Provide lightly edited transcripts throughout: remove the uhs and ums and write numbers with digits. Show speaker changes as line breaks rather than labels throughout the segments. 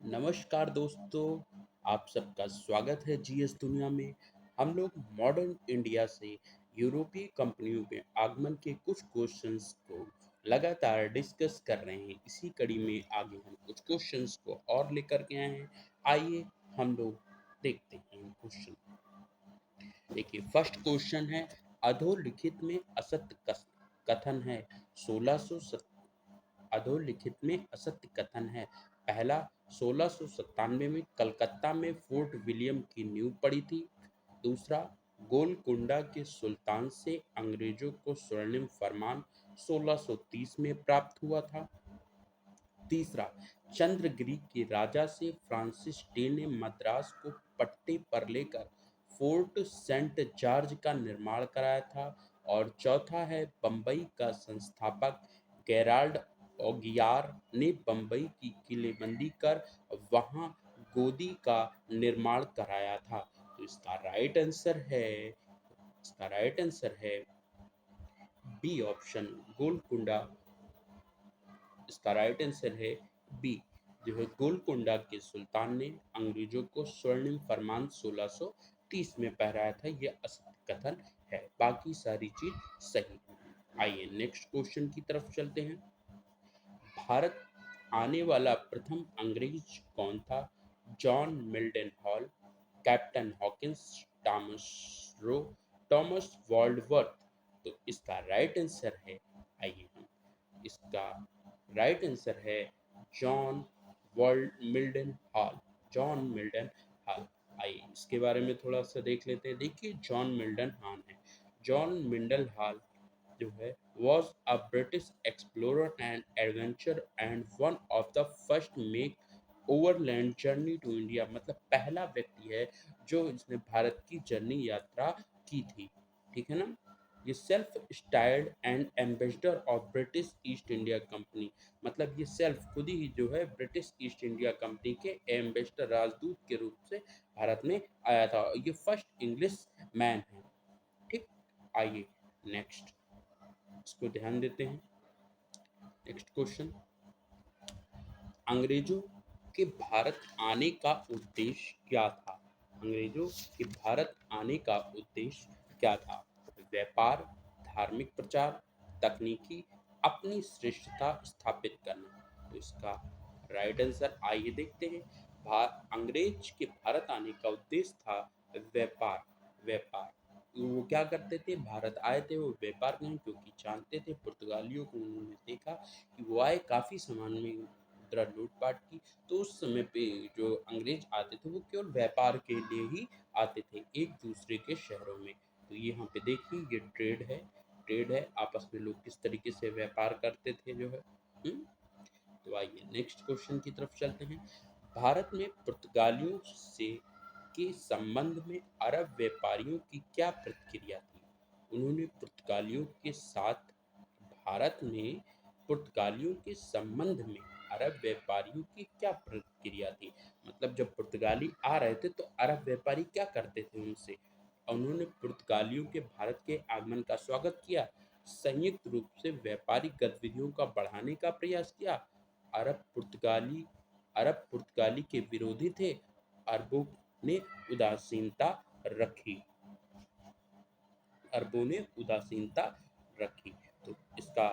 नमस्कार दोस्तों, आप सबका स्वागत है जीएस दुनिया में। हम लोग मॉडर्न इंडिया से यूरोपीय कंपनियों के आगमन के कुछ क्वेश्चंस को लगातार डिस्कस कर रहे हैं। इसी कड़ी में आगे हम कुछ क्वेश्चंस को और लेकर के आए हैं। आइए हम लोग देखते हैं क्वेश्चन। देखिए, फर्स्ट क्वेश्चन है, अधोलिखित में असत्य कथन है 1600। अधोलिखित में असत्य कथन है। पहला, 1697 में कलकत्ता में फोर्ट विलियम की नींव पड़ी थी। दूसरा, गोलकुंडा के सुल्तान से अंग्रेजों को स्वर्णिम फरमान 1630 में प्राप्त हुआ था। तीसरा, चंद्रगिरी के राजा से फ्रांसिस डे ने मद्रास को पट्टे पर लेकर फोर्ट सेंट जॉर्ज का निर्माण कराया था। और चौथा है, बम्बई का संस्थापक गेराल्ड ओगियार ने बम्बई की किलेबंदी कर वहां गोदी का निर्माण कराया था। तो इसका राइट आंसर है बी ऑप्शन, गोलकुंडा। इसका राइट आंसर है बी, जो है गोलकुंडा के सुल्तान ने अंग्रेजों को स्वर्णिम फरमान 1630 में पहराया था। यह असत्य कथन है, बाकी सारी चीज सही है। आइए नेक्स्ट क्वेश्चन की तरफ चलते हैं। भारत आने वाला प्रथम अंग्रेज कौन था? John Mildenhall, captain Hawkins, Thomas Roe, Thomas Aldworth. तो इसका राइट आंसर है, आइए हम इसका राइट आंसर है John world Mildenhall. John Mildenhall. आइए इसके बारे में थोड़ा सा देख लेते हैं। देखिए, जॉन मिल्डन हॉल है। जॉन मिल्डन हॉल जो है was a British explorer and adventurer and one of the first make overland journey to India। मतलब पहला व्यक्ति है जो इसने भारत की जर्नी यात्रा की थी। ठीक है ना? ये self styled and ambassador of British east India company. मतलब ये सेल्फ खुद ही जो है ब्रिटिश ईस्ट इंडिया कंपनी के एम्बेसडर, राजदूत के रूप से भारत में आया था। ये फर्स्ट इंग्लिश मैन है। ठीक, आइए नेक्स्ट इसको ध्यान देते हैं। नेक्स्ट क्वेश्चन, अंग्रेजों के भारत आने का उद्देश्य क्या था? अंग्रेजों के भारत आने का उद्देश्य क्या था? व्यापार, धार्मिक प्रचार, तकनीकी, अपनी श्रेष्ठता स्थापित करना। तो इसका राइट आंसर आइए देखते हैं। अंग्रेज के भारत आने का उद्देश्य था व्यापार। व्यापार, वो क्या करते थे? भारत आए थे वो व्यापार नहीं, क्योंकि जानते थे पुर्तगालियों को उन्होंने देखा कि वो आए काफ़ी सामान में मुद्रा लूटपाट की। तो उस समय पे जो अंग्रेज आते थे वो केवल व्यापार के लिए ही आते थे एक दूसरे के शहरों में। तो ये यहाँ पे देखिए, ये ट्रेड है, आपस में लोग किस तरीके से व्यापार करते थे जो है। तो आइए नेक्स्ट क्वेश्चन की तरफ चलते हैं। भारत में पुर्तगालियों से के संबंध में अरब व्यापारियों की क्या प्रतिक्रिया थी? उन्होंने पुर्तगालियों के साथ भारत में पुर्तगालियों के संबंध में अरब व्यापारियों की क्या प्रतिक्रिया थी? मतलब जब पुर्तगाली आ रहे थे तो अरब व्यापारी क्या करते थे उनसे? उन्होंने पुर्तगालियों के भारत के आगमन का स्वागत किया, संयुक्त रूप से व्यापारिक गतिविधियों का बढ़ाने का प्रयास किया। अरब पुर्तगाली अरब पुर्तगाली के विरोधी थे। अरबों ने उदासीनता रखी। अरबों ने उदासीनता रखी। तो इसका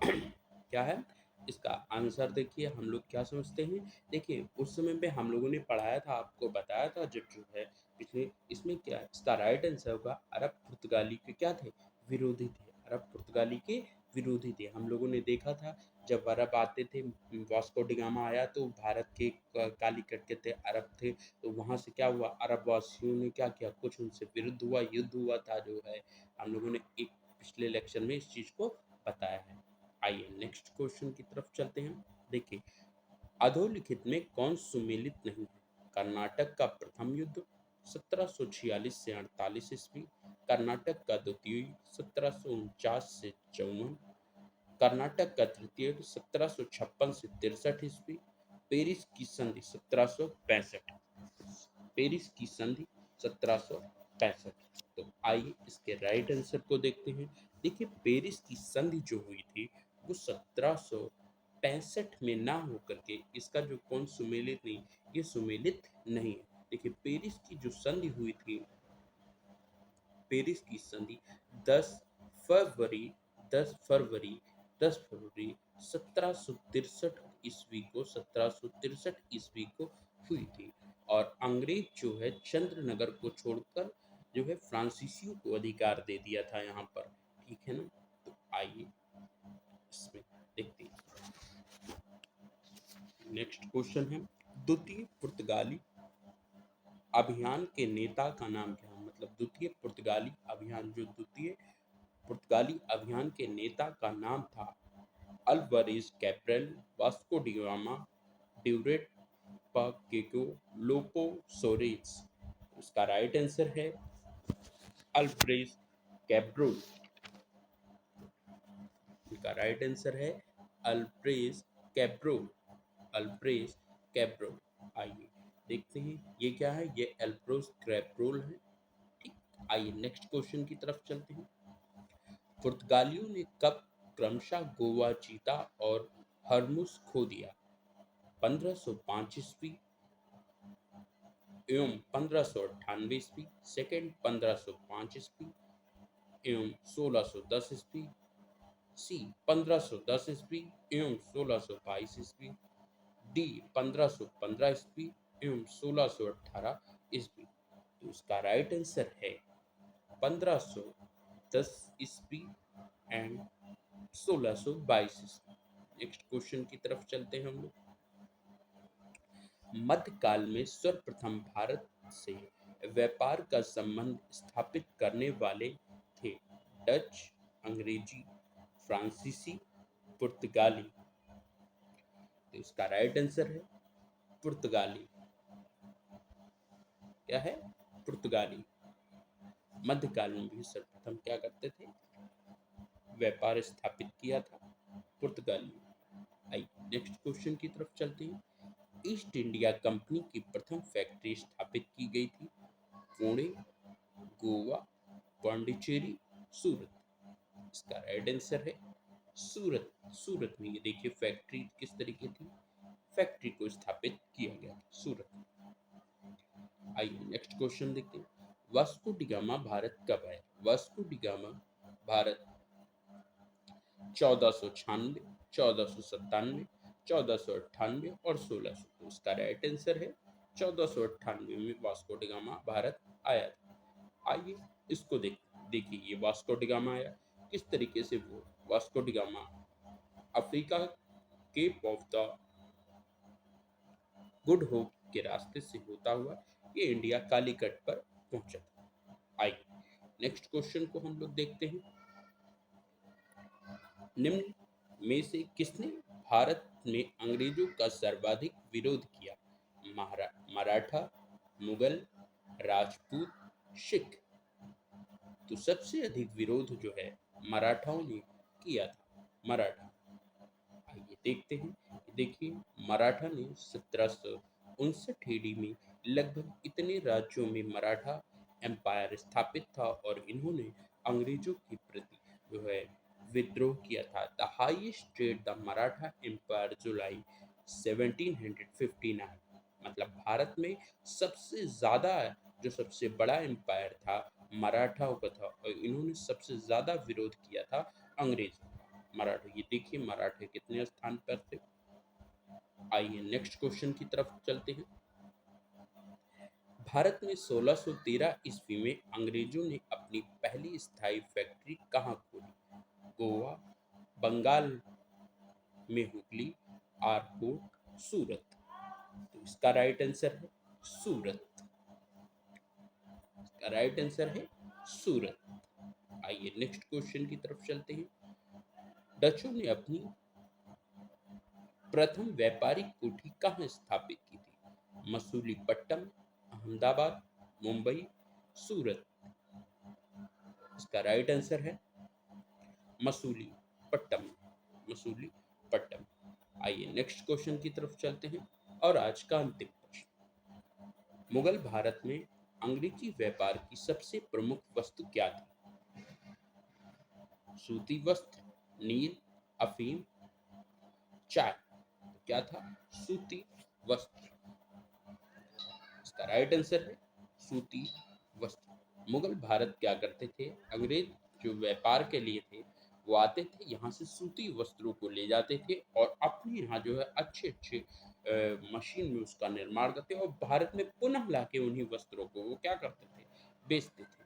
क्या है? इसका आंसर देखिए, हम लोग क्या समझते हैं। देखिए, उस समय पे हम लोगों ने पढ़ाया था, आपको बताया था, जब जो है पिछले इसमें क्या है? इसका राइट आंसर होगा अरब पुर्तगाली के क्या थे? विरोधी थे। अरब पुर्तगाली के विरोधी थे। हम लोगों ने देखा था जब अरब आते थे, वास्को डी गामा आया तो भारत के कालीकट के थे, अरब थे। तो वहां से क्या हुआ? अरब वासियों ने क्या किया? कुछ उनसे विरुद्ध हुआ, युद्ध हुआ था जो है। हम लोगों ने एक पिछले लेक्चर में इस चीज को बताया है। आइए नेक्स्ट क्वेश्चन की तरफ चलते हैं। देखिए, अधोलिखित में कौन सुमेलित नहीं है? कर्नाटक का प्रथम युद्ध 1746 से 48 ईस्वी, कर्नाटक का द्वितीय युद्ध 1749 से 54, कर्नाटक का तृतीय युद्ध 1756 से 63 ईस्वी, पेरिस की संधि 1765। पेरिस की संधि 1765। तो आइए इसके राइट आंसर को देखते हैं। देखिए, पेरिस की संधि जो हुई थी वो 1765 1965 में ना होकर के इसका जो कौन सुमेलित नहीं, ये सुमेलित नहीं है। देखिए पेरिस की जो संधि हुई थी, पेरिस की संधि 10 फरवरी 10 फरवरी 10 फरवरी 1763 ईस्वी को 1763 ईस्वी को हुई थी। और अंग्रेज जो है चंद्रनगर को छोड़कर जो है फ्रांसीसियों को अधिकार दे दिया था यहाँ पर, ठीक है ना। तो आइए इसमें देखते हैं। नेक्स्ट क्वेश्चन है, द्वितीय पुर्तगाली अभियान के नेता का नाम क्या है? मतलब द्वितीय पुर्तगाली अभियान, जो द्वितीय पुर्तगाली अभियान के नेता का नाम था Alvarez Cabral, Vasco da Gama, Duarte Pacheco, Lopo Soares. उसका राइट आंसर है अल्फ्रेज कैब्रोल। इसका राइट आंसर है अल्फ्रेज कैब्रोल, अल्फ्रेज कैब्रोल। आइए देखते हैं ये क्या है, ये अल्फ्रेज कैब्रोल है, ठीक। आइए नेक्स्ट क्वेश्चन की तरफ चलते हैं। पुर्तगालियों ने कब क्रमशः गोवा जीता और हरमुस खो दिया? 1505 ईस्वी एवं 1598 ईस्वी, सेकेंड 1505 ईस्वी एवं 1610 ईस्वी, सी 1510 ईस्वी एवं 1622 ईस्वी, डी 1515 ईस्वी एवं 1618 ईस्वी। तो इसका राइट आंसर है 1510 ईस्वी एंड 1622 ईस्वी। नेक्स्ट क्वेश्चन की तरफ चलते हैं हम लोग। मध्यकाल में सर्वप्रथम भारत से व्यापार का संबंध स्थापित करने वाले थे डच, अंग्रेजी, फ्रांसीसी, पुर्तगाली। तो इसका राइट आंसर है पुर्तगाली। क्या है? पुर्तगाली। मध्यकाल में भी सर्वप्रथम क्या करते थे? व्यापार स्थापित किया था पुर्तगाली। आइए नेक्स्ट क्वेश्चन की तरफ चलते हैं। ईस्ट इंडिया कंपनी की प्रथम फैक्ट्री स्थापित की गई थी पुणे, गोवा, पांडिचेरी, सूरत। इसका राइट आंसर है सूरत। सूरत में ये देखिए फैक्ट्री किस तरीके थी, फैक्ट्री को स्थापित किया गया सूरत। आइए नेक्स्ट क्वेश्चन देखते हैं। वास्को डी गामा भारत कब आया? वास्को डी गामा भारत 1496, 1497, 1498 और 1600। तो उसका राइट आंसर है 1498 में वास्को डी गामा भारत आया था। आइए इसको देखिए ये वास्को डी गामा आया किस तरीके से। वो Vasco da gamma Africa cap of the good hope के रास्ते से होता हुआ ये इंडिया कालीकट पर पहुंचा था। आइए नेक्स्ट क्वेश्चन को हम लोग देखते हैं। निम्न में से किसने भारत में अंग्रेजों का सर्वाधिक विरोध किया? मराठा, मुगल, राजपूत, सिख। तो सबसे अधिक विरोध जो है मराठाओं ने किया था, मराठा। आइए देखते हैं। देखिए मराठा ने 1759 ईडी में लगभग इतने राज्यों में मराठा एम्पायर स्थापित था और इन्होंने अंग्रेजों के प्रति जो है विद्रोह किया था। The highest state the Maratha empire July 1759। मतलब भारत में सबसे ज्यादा जो सबसे बड़ा एम्पायर था मराठाओं का था और इन्होंने सबसे ज्यादा विरोध किया था अंग्रेजों का। मराठा, ये देखिए मराठे कितने स्थान पर थे। आइए नेक्स्ट क्वेश्चन की तरफ चलते हैं। भारत में 1613 ईस्वी में अंग्रेजों ने अपनी पहली स्थायी फैक्ट्री कहाँ खोली? गोवा, बंगाल में हुगली, आरकोट, सूरत। तो इसका राइट आंसर है सूरत। इसका राइट आंसर है सूरत। आइए नेक्स्ट क्वेश्चन की तरफ चलते हैं। डचों ने अपनी प्रथम व्यापारिक कोठी कहाँ स्थापित की थी? मसूलीपट्टनम, अहमदाबाद, मुंबई, सूरत। इसका राइट आंसर है मसूलीपट्टनम, मसूलीपट्टनम। आइए नेक्स्ट क्वेश्चन की तरफ चलते हैं और आज का अंतिम प्रश्न। मुगल भारत में अंग्रेजी व्यापार की सबसे प्रमुख वस्तु क्या थी? सूती वस्त्र, नील, अफीम, 4। तो क्या था? सूती वस्त्र। इसका राइट आंसर है सूती वस्त्र। मुगल भारत क्या करते थे? अंग्रेज जो व्यापार के लिए थे वो आते थे, यहाँ से सूती वस्त्रों को ले जाते थे और अपने यहाँ जो है अच्छे अच्छे मशीन में उसका निर्माण करते और भारत में पुनः लाके उन्हीं वस्त्रों को वो क्या करते थे? बेचते थे।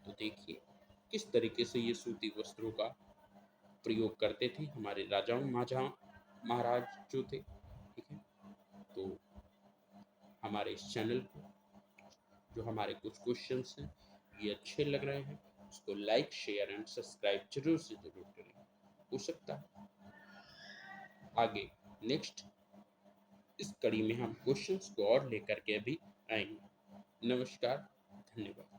तो देखिए किस तरीके से ये सूती वस्त्रों का प्रयोग करते थे हमारे राजाओं महाराज जो थे। ठीक है, तो हमारे इस चैनल को जो हमारे कुछ क्वेश्चंस हैं ये अच्छे लग रहे हैं, उसको लाइक शेयर एंड सब्सक्राइब जरूर से जरूर करें। हो सकता है आगे नेक्स्ट इस कड़ी में हम क्वेश्चंस को और लेकर के भी आएंगे। नमस्कार, धन्यवाद।